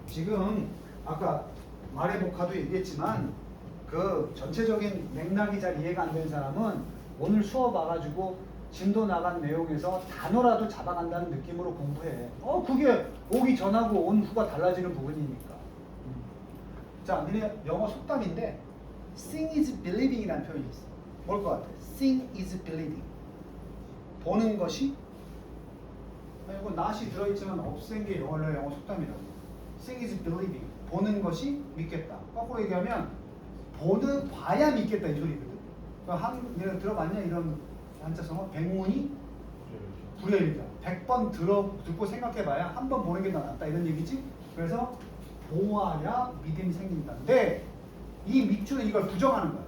지금 아까 말해보카도 얘기했지만 그 전체적인 맥락이 잘 이해가 안 되는 사람은 오늘 수업 와가지고 진도 나간 내용에서 단어라도 잡아간다는 느낌으로 공부해. 그게 오기 전하고 온 후가 달라지는 부분이니까. 자, 니네 영어 속담인데 seeing is believing이라는 표현이 있어. 뭘 것 같아? seeing is believing. 보는 것이 이거 not이 들어있지만 없앤 게 원래 영어 속담이라고. seeing is believing. 보는 것이 믿겠다. 거꾸로 얘기하면 봐야 믿겠다 이 소리거든. 얘는 들어봤냐 이런 한자성어? 백문이 불여일이다. 100번 듣고 생각해봐야 한 번 보는 게 더 낫다 이런 얘기지. 그래서 보아야 믿음이 생긴다. 근데 이 밑줄은 이걸 부정하는 거야.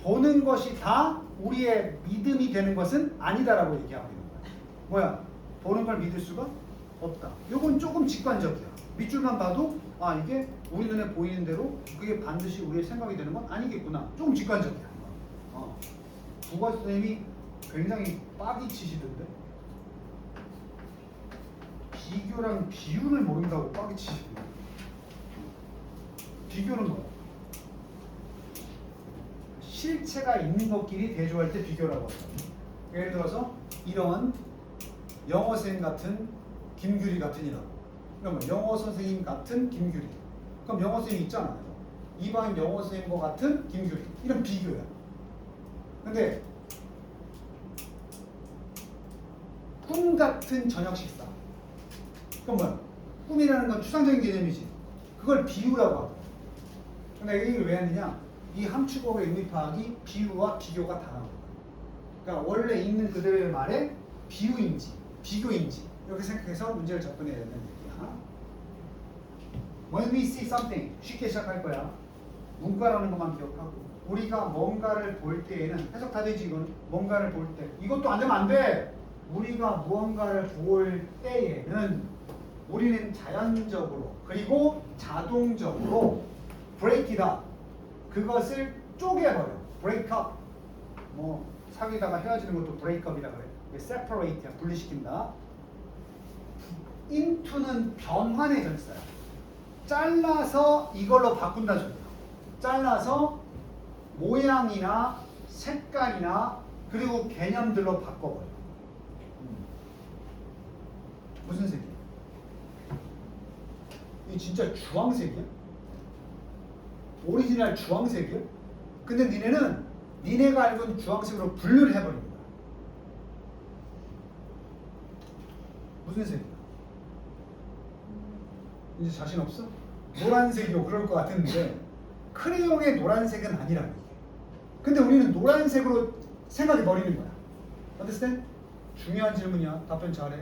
보는 것이 다 우리의 믿음이 되는 것은 아니다라고 얘기하고 있는 거야. 뭐야? 보는 걸 믿을 수가 없다. 이건 조금 직관적이야. 밑줄만 봐도 이게 우리 눈에 보이는 대로 그게 반드시 우리의 생각이 되는 건 아니겠구나. 조금 직관적이야. 국어 선생님이 굉장히 빡이 치시던데 비교랑 비율을 모른다고 빡이 치시던데. 비교는 뭐야? 실체가 있는 것끼리 대조할 때 비교라고 하죠. 예를 들어서 이런 영어 선생님 같은 김규리 같은이라고. 그러면 영어 선생님 같은 김규리. 그럼 영어 선생님 있잖아요. 이반 영어 선생님과 같은 김규리. 이런 비교야. 근데 꿈 같은 저녁 식사. 그건 뭐야? 꿈이라는 건 추상적인 개념이지. 그걸 비유라고 하고. 근데 이 얘기를 왜 했느냐? 이 함축어의 의미 파악이 비유와 비교가 다른 거야. 그러니까 원래 있는 그대로의 말에 비유인지 비교인지 이렇게 생각해서 문제를 접근해야 된다는 얘기야. When we see something 쉽게 시작할 거야. 문과라는 것만 기억하고 우리가 뭔가를 볼 때에는 해석 다 되지 이건. 뭔가를 볼 때 이것도 안 되면 안 돼. 우리가 무언가를 볼 때에는 우리는 자연적으로 그리고 자동적으로 break이다. 그것을 쪼개버려. break up. 뭐 사귀다가 헤어지는 것도 break up이라 그래. separate야. 분리시킨다. into는 변환의 전치사야. 잘라서 이걸로 바꾼다 소리야. 잘라서 모양이나 색깔이나 그리고 개념들로 바꿔버려. 무슨 색이야? 이 진짜 주황색이야? 오리지널 주황색이야? 근데 니네가 알고 있는 주황색으로 분류를 해버린 거야. 무슨 색이야? 이제 자신 없어? 노란색이요 그럴 것 같은데 크레용의 노란색은 아니라고 이게. 근데 우리는 노란색으로 생각해 버리는 거야. understand? 중요한 질문이야. 답변 잘해.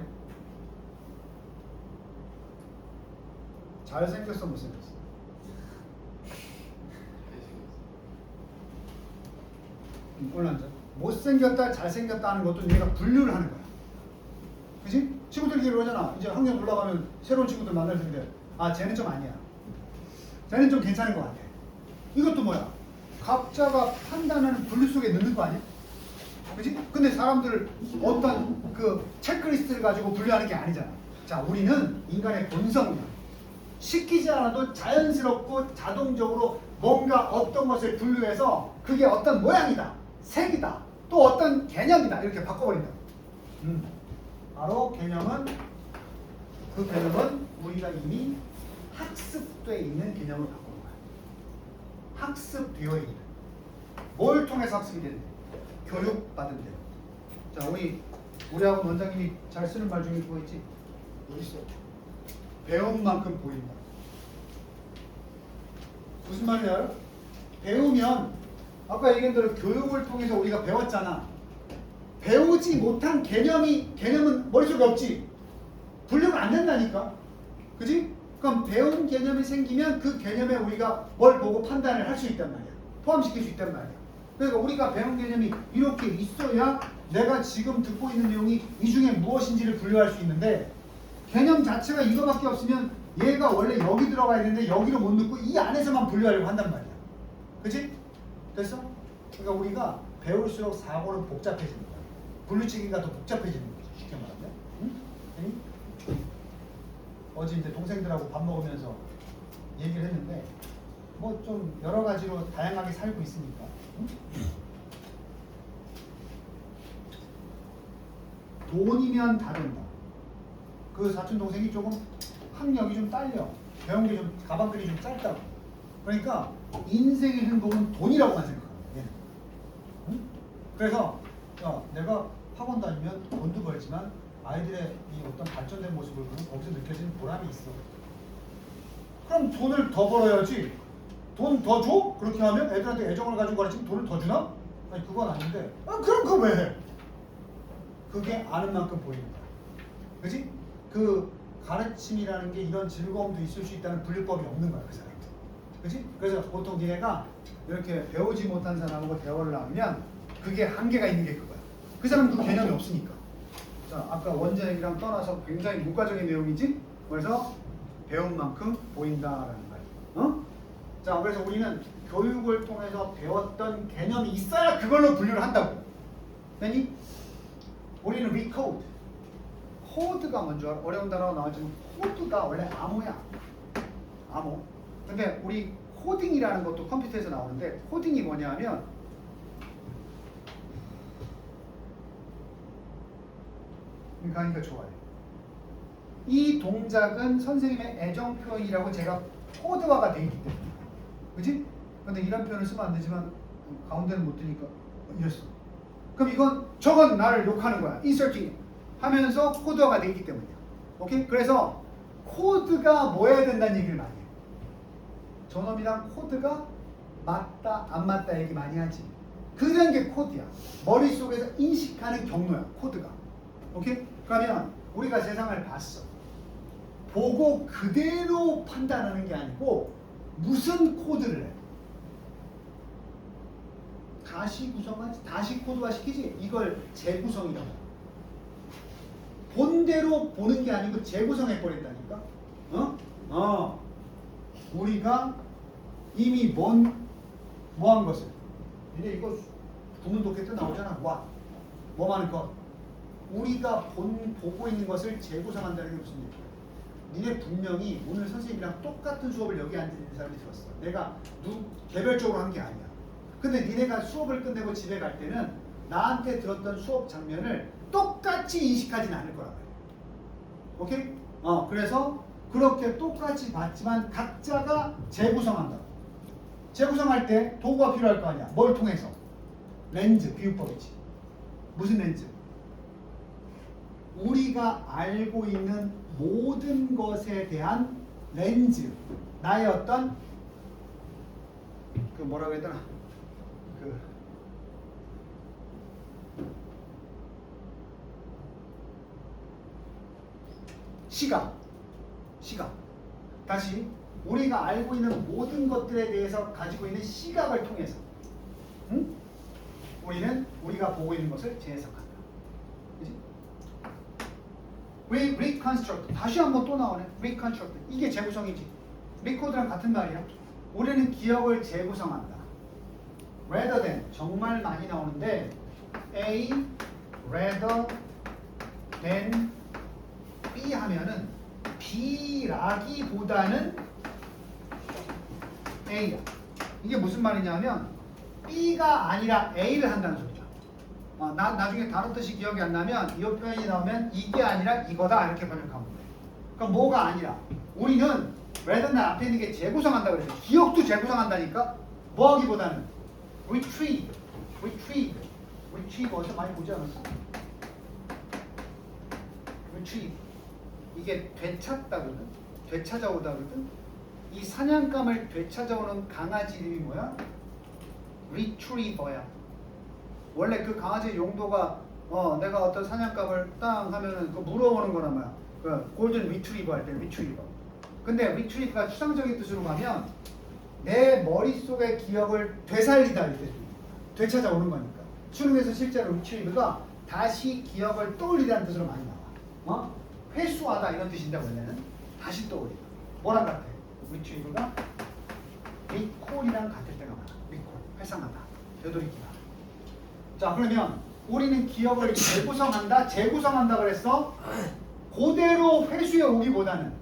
잘생겼어 못생겼어? 꼴난자. 못생겼다 잘생겼다 하는 것도 얘가 분류를 하는 거야. 그치? 친구들끼리 그러잖아. 이제 학년 올라가면 새로운 친구들 만날 텐데 쟤는 좀 아니야. 쟤는 좀 괜찮은 것 같아. 이것도 뭐야? 각자가 판단하는 분류 속에 넣는 거 아니야? 그치? 근데 사람들 어떤 그 체크리스트를 가지고 분류하는 게 아니잖아. 자, 우리는 인간의 본성이야. 시키지 않아도 자연스럽고 자동적으로 뭔가 어떤 것을 분류해서 그게 어떤 모양이다, 색이다, 또 어떤 개념이다 이렇게 바꿔버린다. 바로 그 개념은 우리가 이미 학습돼 있는 개념을 바꾸는 거야. 학습되어 있는. 뭘 통해서 학습이 되는데? 교육받은 대로. 자, 우리하고 원장님이 잘 쓰는 말 중에 그거 있지? 어디 있어? 배운 만큼 보인다. 무슨 말인지 알아? 배우면 아까 얘기한 대로 교육을 통해서 우리가 배웠잖아. 배우지 못한 개념은 머릿속에 없지. 분류가 안 된다니까. 그지? 그럼 배운 개념이 생기면 그 개념에 우리가 뭘 보고 판단을 할 수 있단 말이야. 포함시킬 수 있단 말이야. 그러니까 우리가 배운 개념이 이렇게 있어야 내가 지금 듣고 있는 내용이 이 중에 무엇인지를 분류할 수 있는데 개념 자체가 이거밖에 없으면 얘가 원래 여기 들어가야 되는데 여기로 못 넣고 이 안에서만 분류하려고 한단 말이야. 그치? 됐어? 그러니까 우리가 배울수록 사고는 복잡해지는 거야. 분류치기가 더 복잡해지는 거지. 쉽게 말하면. 응? 어제 이제 동생들하고 밥 먹으면서 얘기를 했는데 뭐 좀 여러 가지로 다양하게 살고 있으니까 응? 돈이면 다른다. 그 사촌 동생이 조금 학력이 좀 딸려. 배운 게 좀 가방끈이 좀 짧다고. 그러니까 인생의 행복은 돈이라고만 생각하는 거야. 응? 그래서 야, 내가 학원 다니면 돈도 벌지만 아이들의 이 어떤 발전된 모습을 보면 거기서 느껴지는 보람이 있어. 그럼 돈을 더 벌어야지. 돈 더 줘? 그렇게 하면 애들한테 애정을 가지고 가르치면 돈을 더 주나? 아니 그건 아닌데. 아 그럼 그거 왜 해? 그게 아는 만큼 보이는 거야. 그지? 그 가르침이라는 게 이런 즐거움도 있을 수 있다는 분류법이 없는 거야 그 사람한테. 그지? 그래서 보통 니네가 이렇게 배우지 못한 사람하고 대화를 나누면 그게 한계가 있는 게 그거야. 그 사람은 그 개념이 없으니까. 자, 아까 원자핵이랑 떠나서 굉장히 문과적인 내용이지? 그래서 배운 만큼 보인다라는 거야. 어? 자, 그래서 우리는 교육을 통해서 배웠던 개념이 있어야 그걸로 분류를 한다고. 됐니? 우리는 recode. 코드가 먼저 어려운 단어가 나왔지만 코드가 원래 암호야. 암호. 근데 우리 코딩이라는 것도 컴퓨터에서 나오는데 코딩이 뭐냐 하면 그러니까 좋아요. 이 동작은 선생님의 애정 표현이라고 제가 코드화가 되어 있기 때문에. 그지? 근데 이런 표현을 쓰면 안 되지만 가운데는 못 드니까 이랬어. 그럼 이건 저건 나를 욕하는 거야. inserting 하면서 코드화가 되어 있기 때문이야. 오케이? 그래서 코드가 뭐 해야 된다는 얘기를 많이 해. 저놈이랑 코드가 맞다 안 맞다 얘기 많이 하지. 그런 게 코드야. 머릿속에서 인식하는 경로야. 코드가. 오케이? 그러면 우리가 세상을 봤어. 보고 그대로 판단하는 게 아니고 무슨 코드를 해? 다시 구성하지? 다시 코드화 시키지? 이걸 재구성이라고. 본대로 보는 게 아니고 재구성해버린다니까? 우리가 이미 뭐한 것을. 니네 이거 구문 독해 때 나오잖아. 뭐 많은 것. 우리가 보고 있는 것을 재구성한다는 게 무슨 얘기야? 니네 분명히 오늘 선생님이랑 똑같은 수업을 여기 앉아있는 사람이 들었어. 내가 개별적으로 한 게 아니야. 근데 니네가 수업을 끝내고 집에 갈 때는 나한테 들었던 수업 장면을 똑같이 인식하진 않을 거란 말이야. 오케이? 그래서 그렇게 똑같이 봤지만 각자가 재구성한다. 재구성할 때 도구가 필요할 거 아니야. 뭘 통해서? 렌즈, 비유법이지. 무슨 렌즈? 우리가 알고 있는 모든 것에 대한 렌즈. 나의 어떤 그 뭐라고 해야 되나? 그 시각. 다시 우리가 알고 있는 모든 것들에 대해서 가지고 있는 시각을 통해서 응? 우리는 우리가 보고 있는 것을 재해석한다. 그치? reconstruct. 다시 한번 또 나오네. reconstruct. 이게 재구성이지. recode랑 같은 말이야. 우리는 기억을 재구성한다. rather than. 정말 많이 나오는데 A rather than B 하면은 B라기보다는 A야. 이게 무슨 말이냐면 B가 아니라 A를 한다는 소리죠. 나중에 다른 뜻이 기억이 안 나면 이 표현이 나오면 이게 아니라 이거다 이렇게 번역하면 돼. 그럼 뭐가 아니라 우리는 rather than 앞에 있는 게 재구성한다고 그랬어. 기억도 재구성한다니까. 뭐 하기보다는 retrieve 어디서 많이 보지 않았어? retrieve 이게 되찾다거든. 되찾아오다거든. 이 사냥감을 되찾아오는 강아지 이름이 뭐야? retriever야. 원래 그 강아지의 용도가 내가 어떤 사냥감을 땅 하면은 그 물어오는 거란 말이야. 그 골든 리트리버 할 때 리트리버. 근데 리트리버가 추상적인 뜻으로 가면 내 머릿속의 기억을 되살리다 이렇게 되찾아오는 거니까. 수능에서 실제로 리트리버가 다시 기억을 떠올리다는 뜻으로 많이 나와. 회수하다 이런 뜻인데 원래는 다시 떠올리다. 뭐랑 같아? 리트리버가 리콜이랑 같을 때가 많아. 리콜, 회상하다, 되돌이키다. 자, 그러면 우리는 기억을 재구성한다 그랬어? 그대로 회수해 오기보다는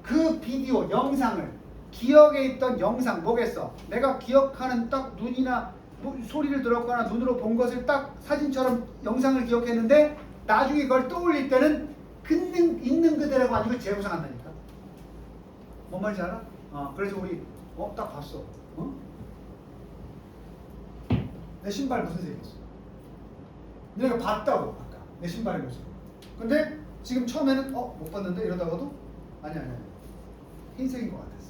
그 비디오, 영상을 기억에 있던 영상 뭐겠어? 내가 기억하는 딱 눈이나 뭐 소리를 들었거나 눈으로 본 것을 딱 사진처럼 영상을 기억했는데 나중에 그걸 떠올릴 때는 있는 그대로가 아니고 재구성한다니까. 뭔 말인지 알아? 그래서 우리 딱 봤어. 내 신발 무슨 색이었어? 내가 봤다고 아까 내 신발의 모습. 근데 지금 처음에는 못 봤는데 이러다가도 아니야 흰색인 것 같았어.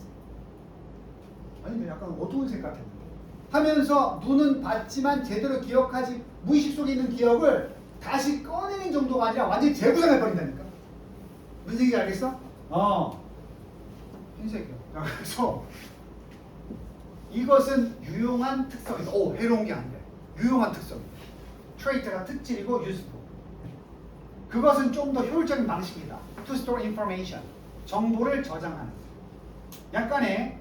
아니 약간 어두운 색 같았는데 하면서 눈은 봤지만 제대로 기억하지 무의식 속에 있는 기억을 다시 꺼내는 정도가 아니라 완전히 재구성해버린다니까. 무슨 얘기인지 알겠어? 흰색이야. 그래서 이것은 유용한 특성이다. 해로운 게 아니라 유용한 특성. 트레이트가 특질이고 useful. 그것은 좀 더 효율적인 방식이다. To store information. 정보를 저장하는. 약간의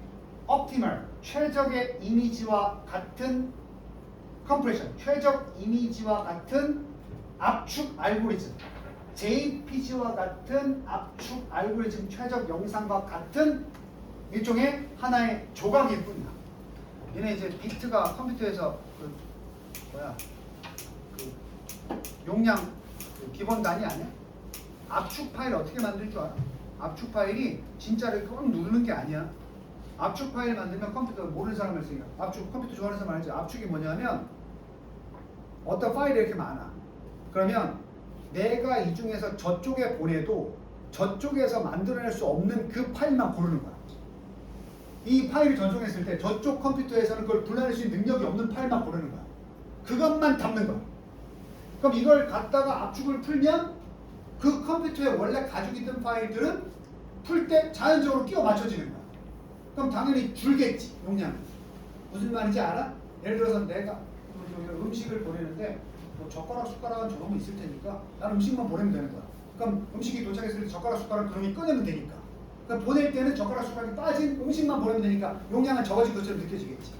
optimal, 최적의 이미지와 같은 compression, 최적 이미지와 같은 압축 알고리즘, JPG와 같은 압축 알고리즘, 최적 영상과 같은 일종의 하나의 조각일 뿐이다. 얘네 이제 비트가 컴퓨터에서 용량 기본 단위 아니야? 압축 파일 어떻게 만들 줄 알아? 압축 파일이 진짜를 꼭 누르는 게 아니야. 압축 파일 만들면 컴퓨터 모르는 사람을 쓰니까 압축 컴퓨터 좋아하는 사람 알지? 압축이 뭐냐면 어떤 파일이 이렇게 많아. 그러면 내가 이 중에서 저쪽에 보내도 저쪽에서 만들어낼 수 없는 그 파일만 고르는 거야. 이 파일을 전송했을 때 저쪽 컴퓨터에서는 그걸 불러낼 수 있는 능력이 없는 파일만 고르는 거야. 그것만 담는 거야. 그럼 이걸 갖다가 압축을 풀면 그 컴퓨터에 원래 가지고 있던 파일들은 풀 때 자연적으로 끼워 맞춰지는 거야. 그럼 당연히 줄겠지, 용량. 무슨 말인지 알아? 예를 들어서 내가 음식을 보내는데 뭐 젓가락 숟가락은 저런 거 있을 테니까 난 음식만 보내면 되는 거야. 그럼 음식이 도착했을 때 젓가락 숟가락 그놈이 꺼내면 되니까. 그럼 보낼 때는 젓가락 숟가락이 빠진 음식만 보내면 되니까 용량은 적어진 것처럼 느껴지겠지.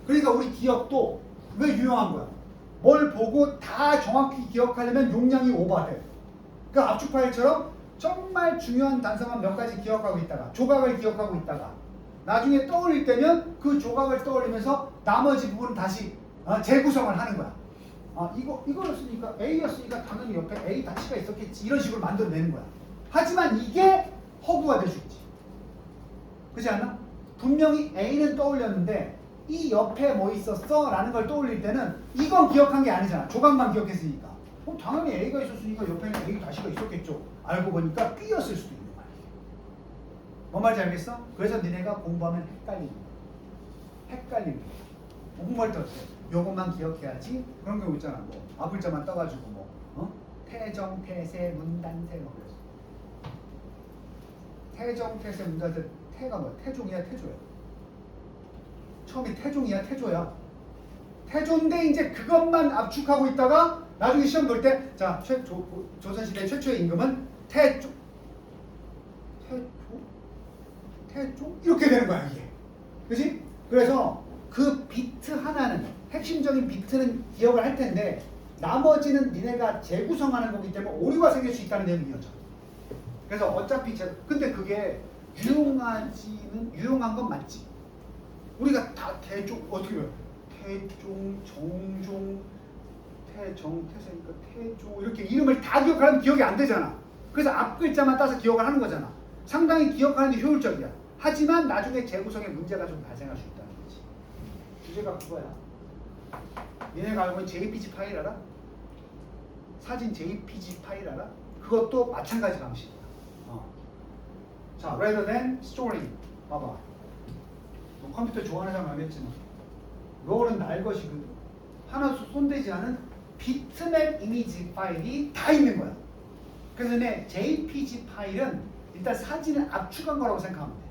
그러니까 우리 기억도 왜 유용한 거야? 뭘 보고 다 정확히 기억하려면 용량이 오버돼. 그러니까 압축 파일처럼 정말 중요한 단서만 몇 가지 기억하고 있다가 조각을 기억하고 있다가 나중에 떠올릴 때면 그 조각을 떠올리면서 나머지 부분은 다시 재구성을 하는 거야. 이거였으니까 A였으니까 당연히 옆에 A 다치가 있었겠지. 이런 식으로 만들어내는 거야. 하지만 이게 허구가 될 수 있지. 그렇지 않나? 분명히 A는 떠올렸는데 이 옆에 뭐 있었어? 라는 걸 떠올릴 때는 이건 기억한 게 아니잖아. 조각만 기억했으니까. 당연히 A가 있었으니까 옆에는 A 다시가 있었겠죠. 알고 보니까 B였을 수도 있는 거야. 뭔 말인지 알겠어? 그래서 니네가 공부하면 헷갈리는 거야. 헷갈리는 거야. 공부할 때 어때? 요것만 기억해야지. 그런 경우 있잖아. 뭐 앞글자만 떠가지고 태정, 태세, 문단세 뭐 그랬어. 태정, 태세, 문단세. 태가 뭐야? 태종이야, 태조야? 처음에 태종이야, 태조야? 태조인데 이제 그것만 압축하고 있다가 나중에 시험 볼 때 자, 조선시대 최초의 임금은 태조? 이렇게 되는 거야 이게. 그치? 그래서 그 비트 하나는 핵심적인 비트는 기억을 할 텐데 나머지는 니네가 재구성하는 거기 때문에 오류가 생길 수 있다는 내용이었죠. 그래서 어차피 근데 그게 유용한 건 맞지. 우리가 다 태종 어떻게 해요? 태종, 정종, 태정, 태세니까 태조 이렇게 이름을 다 기억하면 기억이 안 되잖아. 그래서 앞 글자만 따서 기억을 하는 거잖아. 상당히 기억하는 게 효율적이야. 하지만 나중에 재구성에 문제가 좀 발생할 수 있다는 거지. 주제가 그거야. 얘네가 알고 있는 JPG 파일 알아? 사진 JPG 파일 알아? 그것도 마찬가지 방식이야. 자, rather than storing. 봐봐. 뭐 컴퓨터 좋아하는 사람 알겠지만 롤은 날 것이거든. 하나 손대지 않은 비트맵 이미지 파일이 다 있는 거야. 그래서 내 JPG 파일은 일단 사진을 압축한 거라고 생각하면 돼.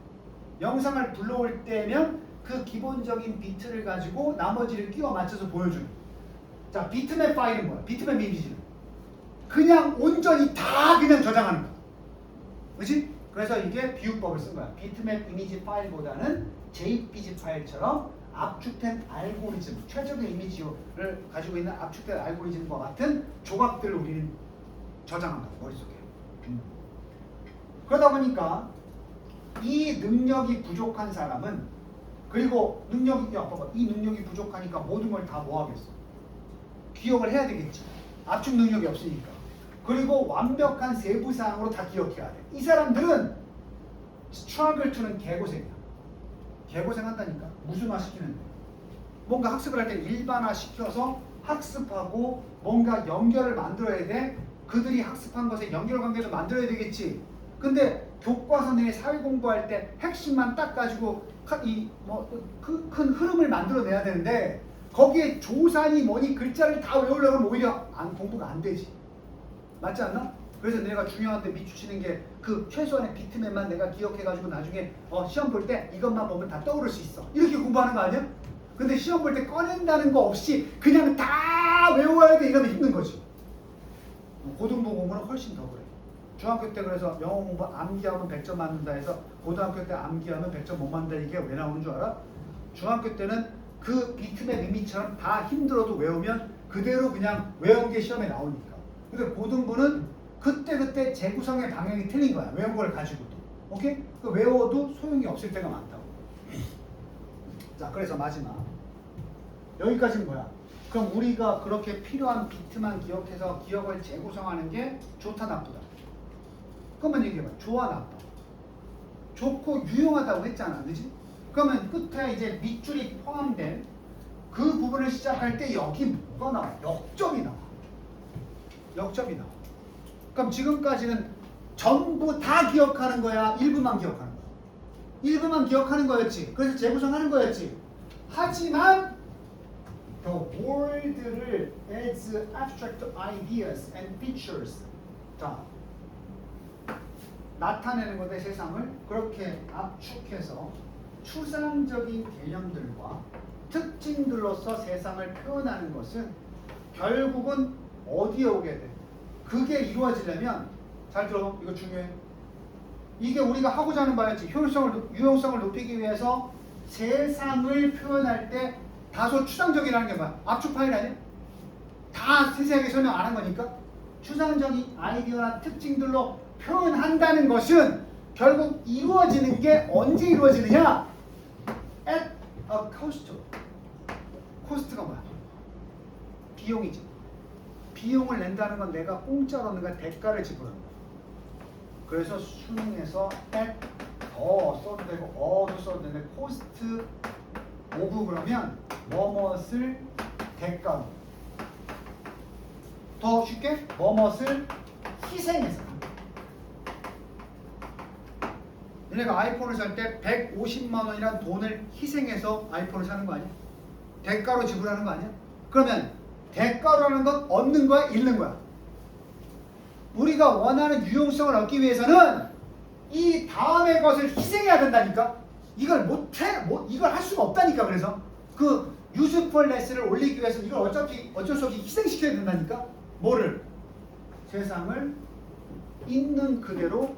영상을 불러올 때면 그 기본적인 비트를 가지고 나머지를 끼워 맞춰서 보여주는. 자, 비트맵 파일은 뭐야? 비트맵 이미지는 그냥 온전히 다 그냥 저장하는 거야. 그렇지? 그래서 이게 비유법을 쓴 거야. 비트맵 이미지 파일보다는 JPG 파일처럼 압축된 알고리즘, 최적의 이미지를 가지고 있는 압축된 알고리즘과 같은 조각들을 우리는 저장한다. 머릿속에. 그러다 보니까 이 능력이 부족한 사람은 그리고 능력이 봐봐. 이 능력이 부족하니까 모든 걸 다 뭐 하겠어? 기억을 해야 되겠지. 압축 능력이 없으니까. 그리고 완벽한 세부 사항으로 다 기억해야 돼. 이 사람들은 struggle to는 개고생이야. 개고생한다니까. 무슨화 시키는데. 뭔가 학습을 할 때 일반화 시켜서 학습하고 뭔가 연결을 만들어야 돼. 그들이 학습한 것에 연결관계도 만들어야 되겠지. 근데 교과서내 사회 공부할 때 핵심만 딱 가지고 큰 흐름을 만들어내야 되는데 거기에 조산이 뭐니 글자를 다 외우려면 오히려 공부가 안 되지. 맞지 않나? 그래서 내가 중요한데 밑추치는 게 그 최소한의 비트맨만 내가 기억해가지고 나중에 시험 볼 때 이것만 보면 다 떠오를 수 있어. 이렇게 공부하는 거 아니야? 근데 시험 볼 때 꺼낸다는 거 없이 그냥 다 외워야 돼 이러면 힘든 거지. 고등부 공부는 훨씬 더 그래. 중학교 때 그래서 영어 공부 암기하면 100점 맞는다 해서 고등학교 때 암기하면 100점 못 맞는다 이게 왜 나오는 줄 알아? 중학교 때는 그 비트맨 의미처럼 다 힘들어도 외우면 그대로 그냥 외운 게 시험에 나오니까. 근데 고등부는 그때 재구성의 방향이 틀린 거야. 외운 걸 가지고도. 오케이? 그 외워도 소용이 없을 때가 많다고. 자, 그래서 마지막. 여기까지는 뭐야? 그럼 우리가 그렇게 필요한 비트만 기억해서 기억을 재구성하는 게 좋다 나쁘다? 그러면 얘기해봐. 좋아 나빠? 좋고 유용하다고 했잖아. 그지? 그러면 끝에 이제 밑줄이 포함된 그 부분을 시작할 때 여기 뭐가 나와? 역점이 나와. 역점이 나와. 그럼 지금까지는 전부 다 기억하는 거야? 일부만 기억하는 거야? 일부만 기억하는 거였지. 그래서 재구성하는 거였지. 하지만 the world를 as abstract ideas and features 자 나타내는 건데 세상을 그렇게 압축해서 추상적인 개념들과 특징들로서 세상을 표현하는 것은 결국은 어디에 오게 돼? 그게 이루어지려면 잘 들어. 이거 중요해. 이게 우리가 하고자 하는 바였지. 유용성을 높이기 위해서 세상을 표현할 때 다소 추상적이라는 게 뭐야? 압축 파일 아니야? 다 세세하게 설명 안 한 거니까. 추상적인 아이디어나 특징들로 표현한다는 것은 결국 이루어지는 게 언제 이루어지느냐? at a cost. 코스트가 뭐야? 비용이지. 비용을 낸다는 건 내가 공짜로 얻는 대가를 지불하는 거야. 그래서 수능에서 at 더 써도 되고 어도 써도 되는데 코스트 오브 그러면 뭐뭇을 대가로 더 쉽게 뭐뭇을 희생해서 얘네가 아이폰을 살 때 150만 원이라는 돈을 희생해서 아이폰을 사는 거 아니야? 대가로 지불하는 거 아니야? 그러면 대가로라는 건 얻는 거야? 잃는 거야? 우리가 원하는 유용성을 얻기 위해서는 이 다음의 것을 희생해야 된다니까? 이걸 못해? 이걸 할 수가 없다니까. 그래서 그 유스풀네스를 올리기 위해서 이걸 어쩔 수 없이 희생시켜야 된다니까? 뭐를? 세상을 있는 그대로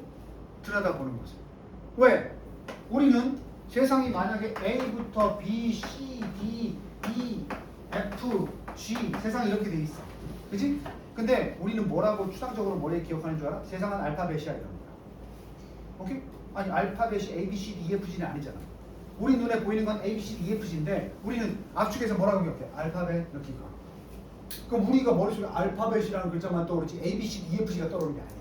들여다보는 거죠. 왜? 우리는 세상이 만약에 A부터 B, C, D, E, F, G 세상이 이렇게 돼 있어. 그치? 근데 우리는 뭐라고 추상적으로 뭘 기억하는 줄 알아? 세상은 알파벳이야 이런 거야. 오케이? 아니 알파벳이 A, B, C, D, E, F, G는 아니잖아. 우리 눈에 보이는 건 A, B, C, D, E, F, G인데 우리는 압축해서 뭐라고 기억해? 알파벳 이렇게 가. 그럼 우리가 머릿속에 알파벳이라는 글자만 떠오르지 A, B, C, D, E, F, G가 떠오르는 게 아니야.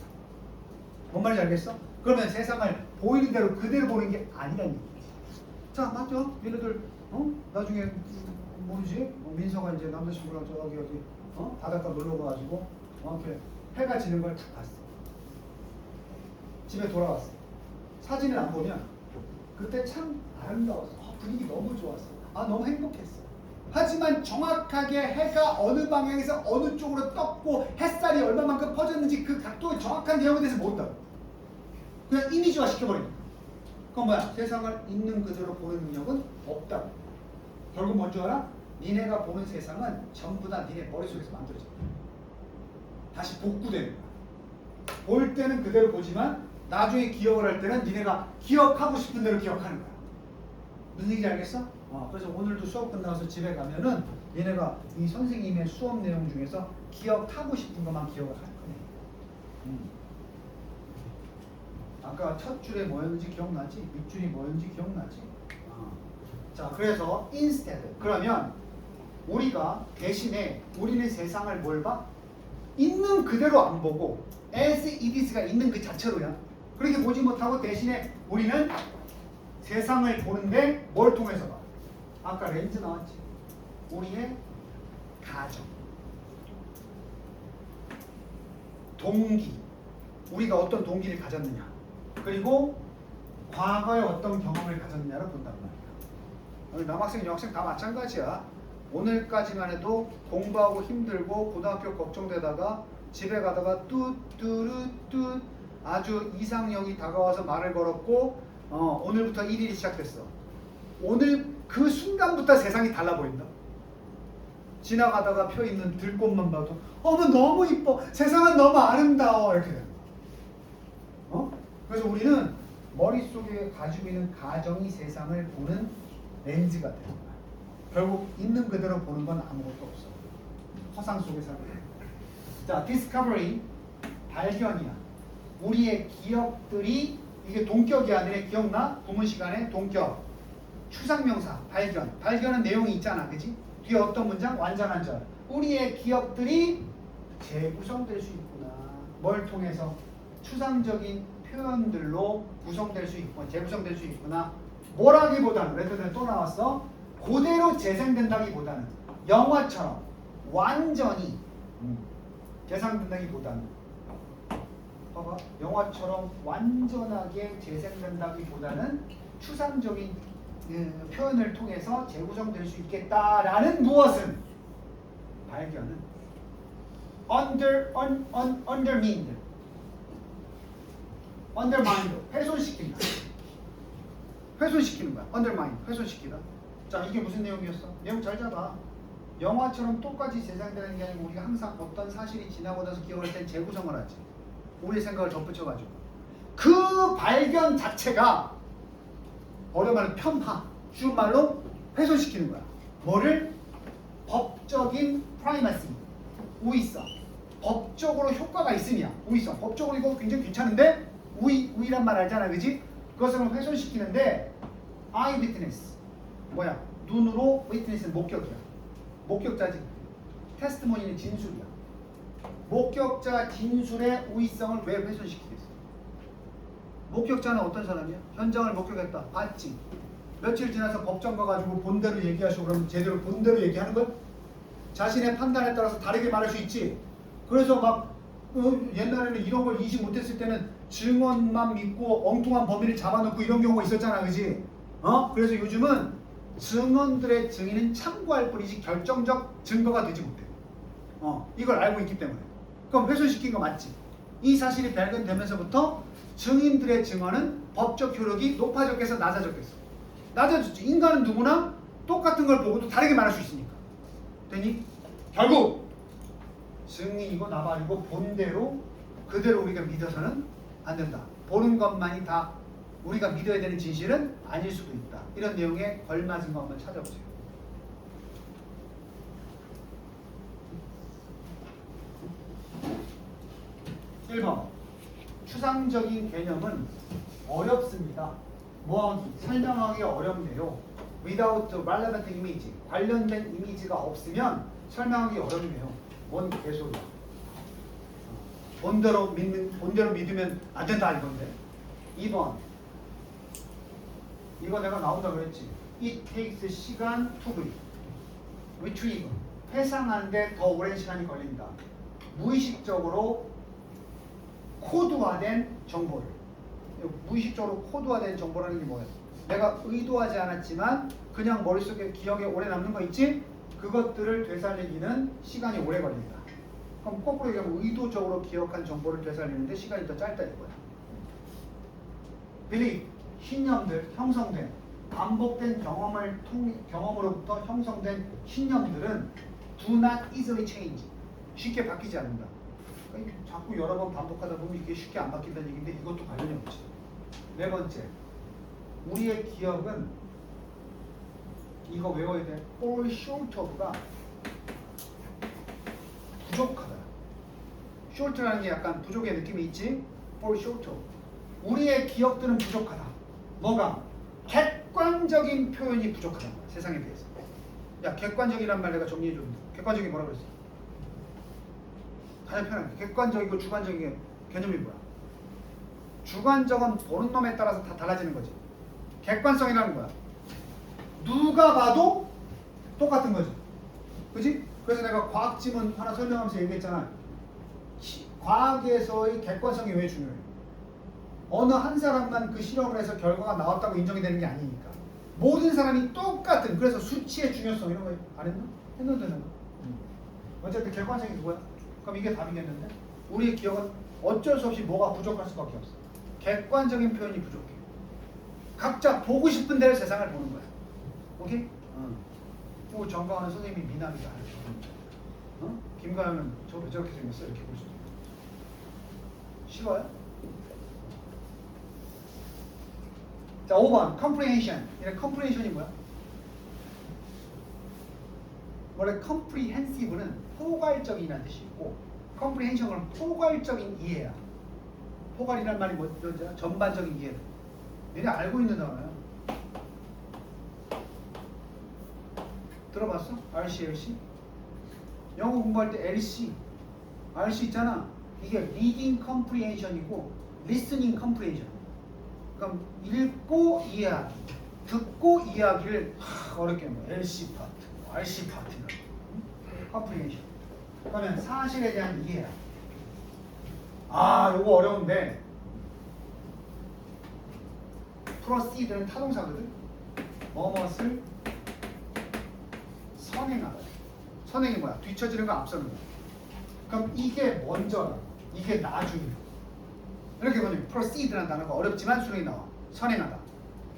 뭔 말인지 알겠어? 그러면 세상을 보이는 대로 그대로 보는 게 아니라는 얘기지. 자, 맞죠? 얘네들 나중에 모르지? 민서가 이제 남자친구랑 저기 어디 바닷가 놀러 가가지고 이렇게 해가 지는 걸 딱 봤어. 집에 돌아왔어. 사진을 안 보면 그때 참 아름다웠어. 분위기 너무 좋았어. 너무 행복했어. 하지만 정확하게 해가 어느 방향에서 어느 쪽으로 떴고 햇살이 얼마만큼 퍼졌는지 그 각도의 정확한 내용에 대해서 모른다고. 그냥 이미지화 시켜버리는 거야. 그건 뭐야? 세상을 있는 그대로 보는 능력은 없다고. 결국 뭔지 알아? 니네가 보는 세상은 전부 다 니네 머릿속에서 만들어져. 다시 복구되는 거야. 볼 때는 그대로 보지만 나중에 기억을 할 때는 니네가 기억하고 싶은 대로 기억하는 거야. 무슨 얘기인지 알겠어? 그래서 오늘도 수업 끝나서 집에 가면은 니네가 이 선생님의 수업 내용 중에서 기억하고 싶은 것만 기억을 할 거네. 아까 첫 줄에 뭐였는지 기억나지? 밑줄이 뭐였는지 기억나지? 자, 그래서 instead. 그러면 우리가 대신에 우리는 세상을 뭘 봐? 있는 그대로 안 보고 as it is가 있는 그 자체로야. 그렇게 보지 못하고 대신에 우리는 세상을 보는데 뭘 통해서 봐? 아까 렌즈 나왔지? 우리의 가정, 동기, 우리가 어떤 동기를 가졌느냐, 그리고 과거에 어떤 경험을 가졌느냐를 본단 말이야. 남학생, 여학생 다 마찬가지야. 오늘까지만 해도 공부하고 힘들고 고등학교 걱정되다가 집에 가다가 뚜뚜루뚜 아주 이상형이 다가와서 말을 걸었고 오늘부터 1일이 시작됐어. 오늘 그 순간부터 세상이 달라 보인다. 지나가다가 펴있는 들꽃만 봐도 어머 너무 이뻐, 세상은 너무 아름다워, 이렇게 되는 거야. 그래서 우리는 머릿속에 가지고 있는 가정이 세상을 보는 렌즈가 되는 거야. 결국 있는 그대로 보는 건 아무것도 없어. 허상 속에 살고 있는 거야. 자, discovery, 발견이야. 우리의 기억들이, 이게 동격이 아니라 기억나? 구문 시간에 동격, 추상명사, 발견. 발견은 내용이 있잖아, 그지? 뒤에 어떤 문장? 완전한 절. 우리의 기억들이 재구성될 수 있구나. 뭘 통해서? 추상적인 표현들로 구성될 수 있고 재구성될 수 있구나. 뭐라기보다는, 레터는 또 나왔어. 그대로 재생된다기보다는, 영화처럼 완전히 재생된다기보다는, 봐봐, 영화처럼 완전하게 재생된다기보다는 추상적인 표현을 통해서 재구성될 수 있겠다라는 무엇은? 발견은 undermined, 훼손시킨다. 훼손시키는 거야. undermine, 훼손시키다. 자, 이게 무슨 내용이었어? 내용 잘 잡아. 영화처럼 똑같이 재생되는 게 아니고 우리가 항상 어떤 사실이 지나고 나서 기억할 땐 재구성을 하지. 우리의 생각을 덧붙여가지고. 그 발견 자체가 어려운 말로 편파, 쉬운 말로 훼손시키는 거야. 뭐를? 법적인 프라이머시, 우위성. 법적으로 효과가 있으냐, 우위성. 법적으로 이거 굉장히 괜찮은데 우위란 말 알잖아, 그지? 그것을 훼손시키는데 eye witness, 뭐야? 눈으로 witness는 목격이야. 목격자지. 테스트모니는 진술이야. 목격자 진술의 우위성을 왜 훼손시키겠어? 목격자는 어떤 사람이야? 현장을 목격했다. 봤지. 며칠 지나서 법정 가가지고 본대로 얘기하시고 그러면 제대로 본대로 얘기하는 거야? 자신의 판단에 따라서 다르게 말할 수 있지. 그래서 막 옛날에는 이런 걸 인식 못했을 때는 증언만 믿고 엉뚱한 범인을 잡아놓고 이런 경우가 있었잖아, 그지? 그래서 요즘은 증언들의 증인은 참고할 뿐이지 결정적 증거가 되지 못해. 이걸 알고 있기 때문에. 그럼 훼손시킨 거 맞지? 이 사실이 발견되면서부터 증인들의 증언은 법적 효력이 높아졌겠어, 낮아졌겠어? 낮아졌지. 인간은 누구나 똑같은 걸 보고도 다르게 말할 수 있으니까. 되니? 결국 증인이고 나발이고 본대로 그대로 우리가 믿어서는 안 된다. 보는 것만이 다 우리가 믿어야 되는 진실은 아닐 수도 있다. 이런 내용에 걸맞은 거 한번 찾아보세요. 1번. 추상적인 개념은 어렵습니다. 뭐하기? 설명하기 어렵네요. Without relevant image, 관련된 이미지가 없으면 설명하기 어렵네요. 뭔 개소리야. 본대로 믿으면 안 된다 이건데. 2번. 이거 내가 나온다 그랬지. It takes 시간 to retrieve. 회상하는데 더 오랜 시간이 걸린다. 무의식적으로 코드화된 정보를. 무의식적으로 코드화된 정보라는 게 뭐야? 내가 의도하지 않았지만 그냥 머릿속에 기억에 오래 남는 거 있지? 그것들을 되살리기는 시간이 오래 걸린다. 그럼 거꾸로 얘기하면 의도적으로 기억한 정보를 되살리는데 시간이 더 짧다 이거야. belief, 신념들, 형성된, 반복된 경험으로부터 형성된 신념들은 do not easily change. 쉽게 바뀌지 않는다. 그러니까 자꾸 여러 번 반복하다 보면 이게 쉽게 안 바뀐다는 얘기인데 이것도 관련이 없지. 네 번째, 우리의 기억은 이거 외워야 돼. fall short of가 부족하다. short라는 게 약간 부족의 느낌이 있지? fall short of. 우리의 기억들은 부족하다. 뭐가? 객관적인 표현이 부족하다는 거야. 세상에 대해서. 야, 객관적이란 말 내가 정리해 줘. 객관적이 뭐라 그랬어? 가장 편한 게 객관적이고 주관적인 개념이 뭐야? 주관적은 보는 놈에 따라서 다 달라지는 거지. 객관성이라는 거야. 누가 봐도 똑같은 거지. 그지? 그래서 내가 과학 지문 하나 설명하면서 얘기했잖아. 과학에서의 객관성이 왜 중요해? 어느 한 사람만 그 실험을 해서 결과가 나왔다고 인정이 되는 게 아니니까. 모든 사람이 똑같은, 그래서 수치의 중요성 이런 거 안 했나? 했는데 내가. 어쨌든 객관성이 그거야. 그럼 이게 답이겠는데? 우리의 기억은 어쩔 수 없이 뭐가 부족할 수밖에 없어. 객관적인 표현이 부족해. 각자 보고 싶은 대로 세상을 보는 거야. 오케이? 뭐 정강하는 선생님이 미남이다. 김가영은 왜 저렇게 생겼어? 이렇게 볼 수도 있고. 쉬워요? 자, 5번 comprehension. 이런 comprehension이 뭐야? 원래 comprehensive는 포괄적이라는 뜻이 있고 comprehension은 포괄적인 이해야. 포괄이라는 말이 뭐죠? 전반적인 이해. 얘네 알고 있는 단어야. 들어봤어? RC, LC? 영어 공부할 때 LC, RC 있잖아. 이게 reading comprehension이고 listening comprehension. 그럼 읽고 이해하기, 듣고 이해하기를 어렵게 하는 거야. LC 파트, RC 파트는 comprehension. 그러면 사실에 대한 이해야. 아, 요거 어려운데. proceed는 타동사거든. 뭐뭇을 선행하다. 선행이 뭐야? 뒤처지는 거 앞서는 거야. 그럼 이게 먼저라. 이게 나중이야. 이렇게 보면 proceed라는 단어가 어렵지만 수능이 나와. 선행하다.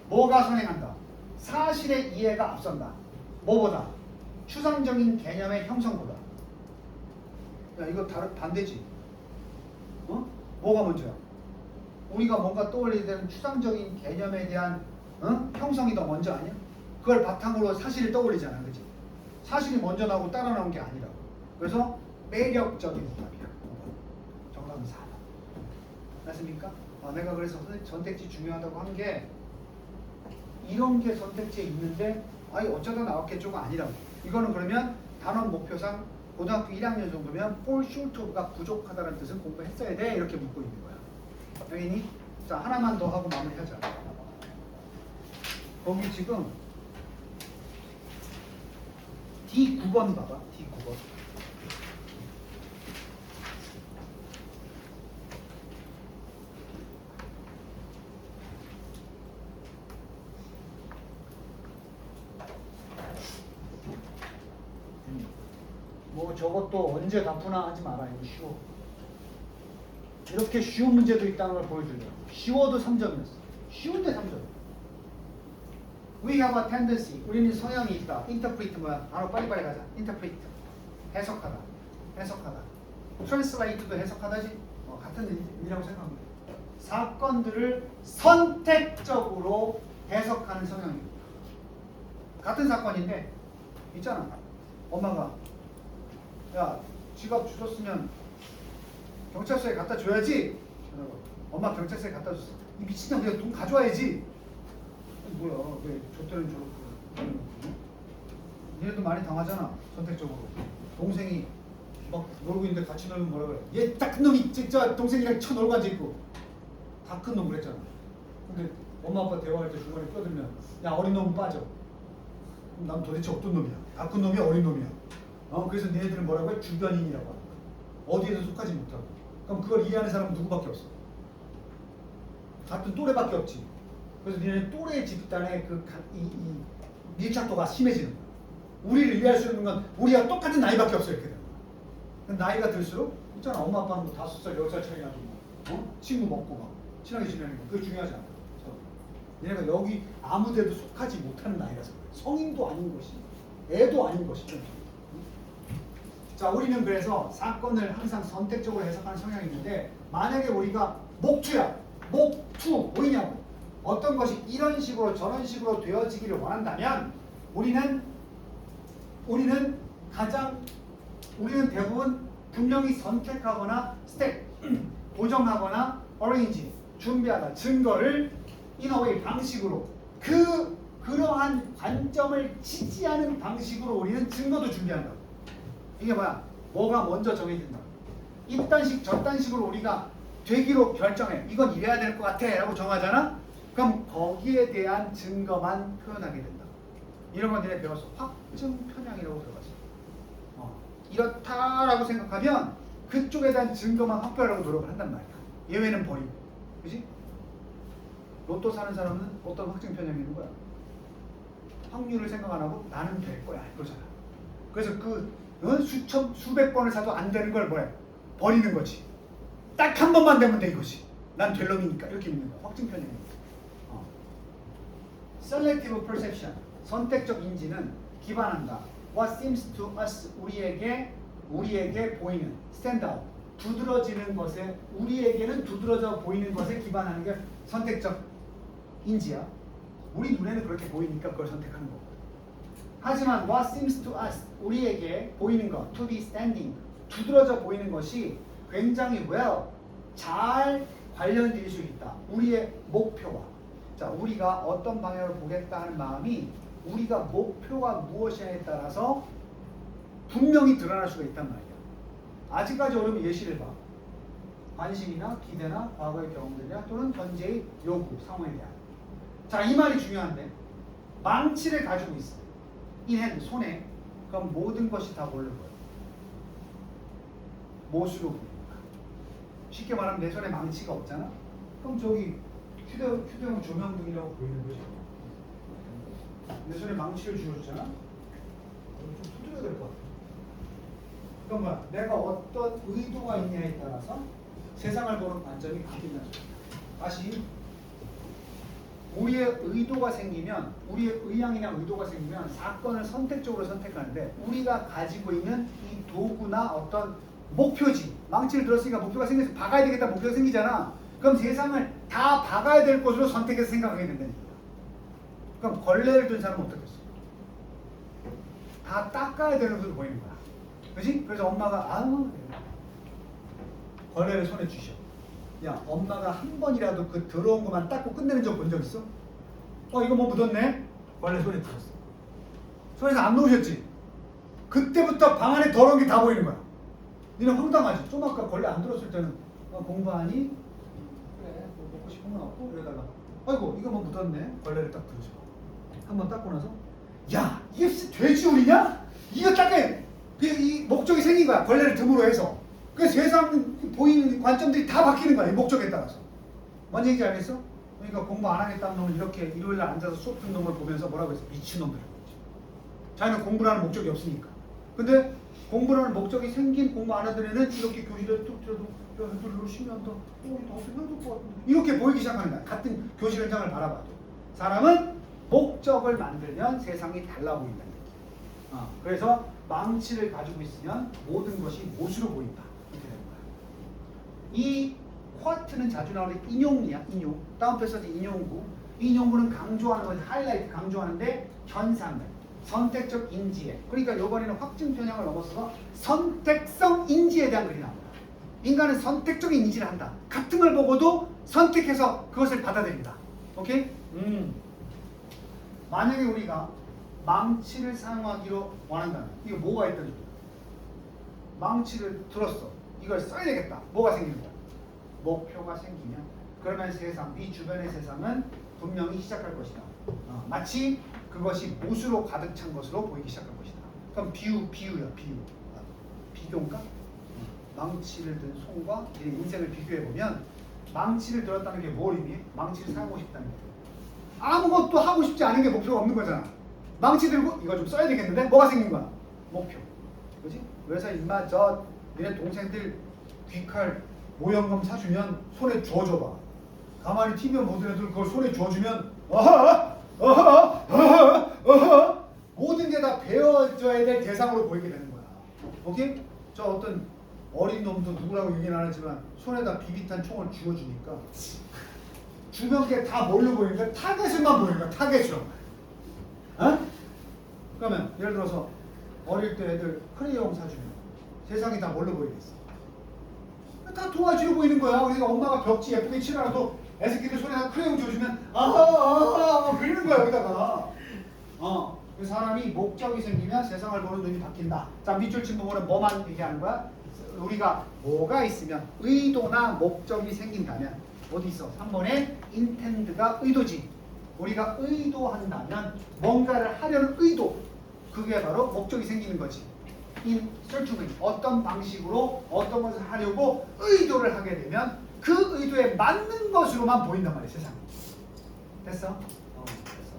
뭐가 선행한다? 사실의 이해가 앞선다. 뭐보다? 추상적인 개념의 형성보다. 야, 이거 반대지. 뭐가 먼저야? 우리가 뭔가 떠올리게 되는 추상적인 개념에 대한 형성이 더 먼저 아니야? 그걸 바탕으로 사실을 떠올리잖아. 그치? 사실이 먼저 나오고 따라 나온 게 아니라고. 그래서 매력적인 답이야. 정답은 4번. 맞습니까? 내가 그래서 선택지 중요하다고 한 게 이런 게 선택지에 있는데 아니 어쩌다 나왔겠죠가 아니라고. 이거는 그러면 단원 목표상 고등학교 1학년 정도면 fall short가 부족하다는 뜻은 공부했어야 돼. 이렇게 묻고 있는 거야. 여기니? 자, 하나만 더 하고 마무리하자. 거기 지금 D9번 봐봐. D9번. 뭐 저것도 언제 다 푸나 하지 마라. 이거 쉬워. 이렇게 쉬운 문제도 있다는 걸 보여주려고. 쉬워도 3점이었어. 쉬운데 3점. We have a tendency. 우리는 성향이 있다. interpret 뭐야? 바로 빨리빨리 가자. interpret. 해석하다. 해석하다. translate도 해석하다지? 같은 의미라고 생각합니다. 사건들을 선택적으로 해석하는 성향입니다. 같은 사건인데 있잖아. 엄마가 야, 지갑 주웠으면 경찰서에 갖다 줘야지. 엄마 경찰서에 갖다 줬어. 이 미친놈 그냥 돈 가져와야지. 뭐야? 왜 줬더니 저렇게? 얘네도 많이 당하잖아. 선택적으로. 동생이 막 놀고 있는데 같이 놀면 뭐라 그래? 얘 딱 큰 놈이 진짜 동생이랑 쳐놀고 앉아 있고 다 큰 놈 그랬잖아. 근데 엄마 아빠 대화할 때 중간에 껴들면 야 어린 놈은 빠져. 그럼 난 도대체 어떤 놈이야? 다 큰 놈이야, 어린 놈이야? 그래서 얘네들은 뭐라고 해? 주변인이라고 하는 거야. 어디에도 속하지 못하고. 그럼 그걸 이해하는 사람은 누구밖에 없어? 같은 또래밖에 없지. 그래서 니네 또래 집단의 이 밀착도가 심해지는 거야. 우리를 이해할 수 있는 건 우리가 똑같은 나이밖에 없어. 이렇게 되는 거야. 나이가 들수록 있잖아. 엄마 아빠는 뭐 5살, 10살 차이 나도 친구 먹고 막 친하게 지내는 거. 그게 중요하지 않아. 얘네가 여기 아무데도 속하지 못하는 나이라서 그래. 성인도 아닌 것이, 애도 아닌 것이. 자, 우리는 그래서 사건을 항상 선택적으로 해석하는 성향이 있는데 만약에 우리가 목투야. 목투 뭐냐고. 어떤 것이 이런 식으로 저런 식으로 되어지기를 원한다면 우리는 대부분 분명히 선택하거나 스택, 고정하거나 어레인지 준비하다. 증거를 인어웨이 방식으로 그러한 관점을 지지하는 방식으로 우리는 증거도 준비한다. 이게 뭐야? 뭐가 먼저 정해진다. 이딴식 저딴식으로 우리가 되기로 결정해. 이건 이래야 될 것 같아 라고 정하잖아. 그럼 거기에 대한 증거만 표현하게 된다. 이런 건 내가 배웠어. 확증 편향이라고 배웠어. 이렇다라고 생각하면 그쪽에 대한 증거만 확보하려고 노력을 한단 말이야. 예외는 버리고. 그지? 로또 사는 사람은 어떤 확증 편향이 있는 거야? 확률을 생각 안 하고 나는 될 거야 이거잖아. 그래서 수천 수백 번을 사도 안 되는 걸 뭐야? 버리는 거지. 딱 한 번만 되면 돼 이거지. 난 될 놈이니까 이렇게 있는 거야. 확증 편향이. Selective perception, 선택적 인지는 기반한다. What seems to us, 우리에게 보이는 stand out, 두드러지는 것에 우리에게는 두드러져 보이는 것에 기반하는 게 선택적 인지야. 우리 눈에는 그렇게 보이니까 그걸 선택하는 거고. 하지만 what seems to us, 우리에게 보이는 것, to be standing, 두드러져 보이는 것이 굉장히 잘 관련될 수 있다. 우리의 목표와. 자, 우리가 어떤 방향으로 보겠다 하는 마음이 우리가 목표가 무엇이냐에 따라서 분명히 드러날 수가 있단 말이야. 아직까지 어려우면 예시를 봐. 관심이나 기대나 과거의 경험들이나 또는 현재의 요구, 상황에 대한. 자, 이 말이 중요한데 망치를 가지고 있어. 이 핸, 손에. 그럼 모든 것이 다 뭘로 보여? 못으로 보이는 거야. 쉽게 말하면 내 손에 망치가 없잖아? 그럼 저기 휴대용 조명등이라고 보이는 거지. 내 손에 망치를 쥐어줬잖아? 좀 두드려야 될 것 같아. 그건 뭐야? 내가 어떤 의도가 있냐에 따라서 세상을 보는 관점이 바뀐다는 거야. 다시 우리의 의도가 생기면, 우리의 의향이나 의도가 생기면 사건을 선택적으로 선택하는데 우리가 가지고 있는 이 도구나 어떤 목표지. 망치를 들었으니까 목표가 생겨서 박아야 되겠다 목표가 생기잖아. 그럼 세상을 다 박아야 될 것으로 선택해서 생각하게 된다니까. 그럼 걸레를 든 사람은 어떻겠어? 다 닦아야 되는 것으로 보이는 거야. 그렇지? 그래서 엄마가 걸레를 손에 쥐셔. 야, 엄마가 한 번이라도 그 더러운 것만 닦고 끝내는 적 본 적 있어? 이거 뭐 묻었네? 걸레 손에 들었어. 손에서 안 놓으셨지? 그때부터 방 안에 더러운 게 다 보이는 거야. 니는 황당하지? 좀 아까 걸레 안 들었을 때는 공부하니? 그래, 뭐 먹고 싶은 건 없고? 이러다가 아이고 이거 뭐 묻었네? 걸레를 딱 들으셔. 한번 닦고 나서 야, 이게 돼지우리냐? 이거 닦아야 이 목적이 생긴 거야. 걸레를 듬으로 해서. 그래서 세상 보이는 관점들이 다 바뀌는 거야. 이 목적에 따라서. 뭔 얘기인지 알겠어? 그러니까 공부 안 하겠다는 놈은 이렇게 일요일날 앉아서 수업 듣는 걸 보면서 뭐라고 했어? 미친놈들이라고 했지. 자기는 공부라는 목적이 없으니까. 근데 공부라는 목적이 생긴 공부 안 하던 애는 이렇게 교실에 뚝 들어도 야, 애들 열심히 한다. 나도 해야 될 것 같은데. 이렇게 보이기 시작하는 거야. 같은 교실 현장을 바라봐도. 사람은 목적을 만들면 세상이 달라 보인다는 얘기. 그래서 망치를 가지고 있으면 모든 것이 못으로 보인다. 이렇게 되는 거야. 이 쿼트는 자주 나오는 인용이야. 인용. 다음 패서지 인용구. 인용구는 강조하는 건 하이라이트 강조하는데 현상을. 선택적 인지에. 그러니까 이번에는 확증 편향을 넘어서서 선택성 인지에 대한 글이 나옵니다. 인간은 선택적인 인지를 한다. 같은 걸 보고도 선택해서 그것을 받아들인다. 오케이? 만약에 우리가 망치를 사용하기로 원한다면 이거 뭐가 있다는 거야? 망치를 들었어. 이걸 써야 되겠다. 뭐가 생기는 거야? 목표가 생기면 그러면 세상, 네 주변의 세상은 분명히 시작할 것이다. 마치 그것이 못으로 가득 찬 것으로 보이기 시작할 것이다. 그럼 비유야. 비교인가? 망치를 든 손과 내 인생을 비교해보면 망치를 들었다는 게 뭘 의미해? 망치를 사용하고 싶다는 게 아무것도 하고 싶지 않은 게 목표가 없는 거잖아. 망치 들고 이거 좀 써야 되겠는데? 뭐가 생긴 거야? 목표. 그지? 그래서 임마 니네 동생들 귀칼 모형검 사주면 손에 쥐어줘봐. 가만히 TV 보던 애들 그걸 손에 쥐어주면 모든 게 다 배워져야 될 대상으로 보이게 되는 거야. 오케이? 저 어떤 어린 놈도 누구라고 얘기는 안 하지만 손에다 비비탄 총을 쥐어주니까 주변 게 다 뭘로 보이니까 타겟만 보이는 거야. 타겟으로. 그러면 예를 들어서 어릴 때 애들 크레용 사주면 세상이 다 뭘로 보이겠어? 다 도화지로 보이는 거야. 그러니까 엄마가 벽지 예쁘게 칠해놔도 애새끼들 손에다 크레용 줘주면 아아아 그리는 거야 여기다가. 그 사람이 목적이 생기면 세상을 보는 눈이 바뀐다. 자, 밑줄 친 부분은 뭐만 얘기하는 거야? 우리가 뭐가 있으면 의도나 목적이 생긴다면 어디 있어? 3번에 intend가 의도지. 우리가 의도한다면 뭔가를 하려는 의도, 그게 바로 목적이 생기는 거지. in searching, 어떤 방식으로 어떤 것을 하려고 의도를 하게 되면 그 의도에 맞는 것으로만 보인단 말이야 세상. 됐어? 됐어.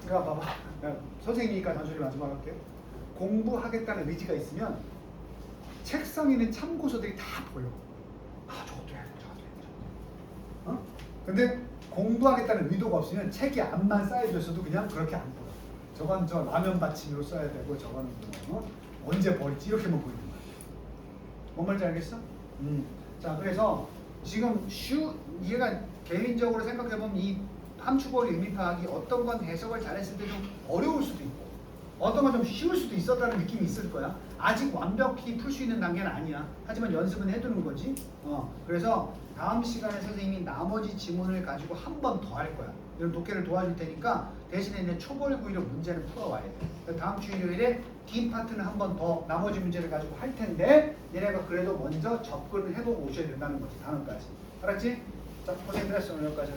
그러니까 봐봐. 선생님이니까 단순히 마지막 할게요. 공부하겠다는 의지가 있으면 책상에 있는 참고서들이 다 보여. 저것도 해야 돼, 저것도 해야 돼. 근데 공부하겠다는 의도가 없으면 책이 앞만 쌓여졌어도 그냥 그렇게 안 보여. 저건 저 라면 받침으로 써야 되고 저거는 언제 버리지 이렇게만 보이는 거야. 뭔 말인지 알겠어? 자, 그래서 지금 얘가 개인적으로 생각해보면 이 함축어의 의미 파악이 어떤 건 해석을 잘했을 때 좀 어려울 수도 있고 어떤 건 좀 쉬울 수도 있었다는 느낌이 있을 거야. 아직 완벽히 풀 수 있는 단계는 아니야. 하지만 연습은 해두는 거지. 그래서 다음 시간에 선생님이 나머지 지문을 가지고 한 번 더 할 거야. 이런 독해를 도와줄 테니까 대신에 이제 초벌구이로 문제를 풀어와야 돼. 다음 주 일요일에 긴 파트는 한 번 더 나머지 문제를 가지고 할 텐데 얘네가 그래도 먼저 접근을 해보고 오셔야 된다는 거지. 단어까지. 알았지? 자, 고생들 했어. 오늘 여기까지.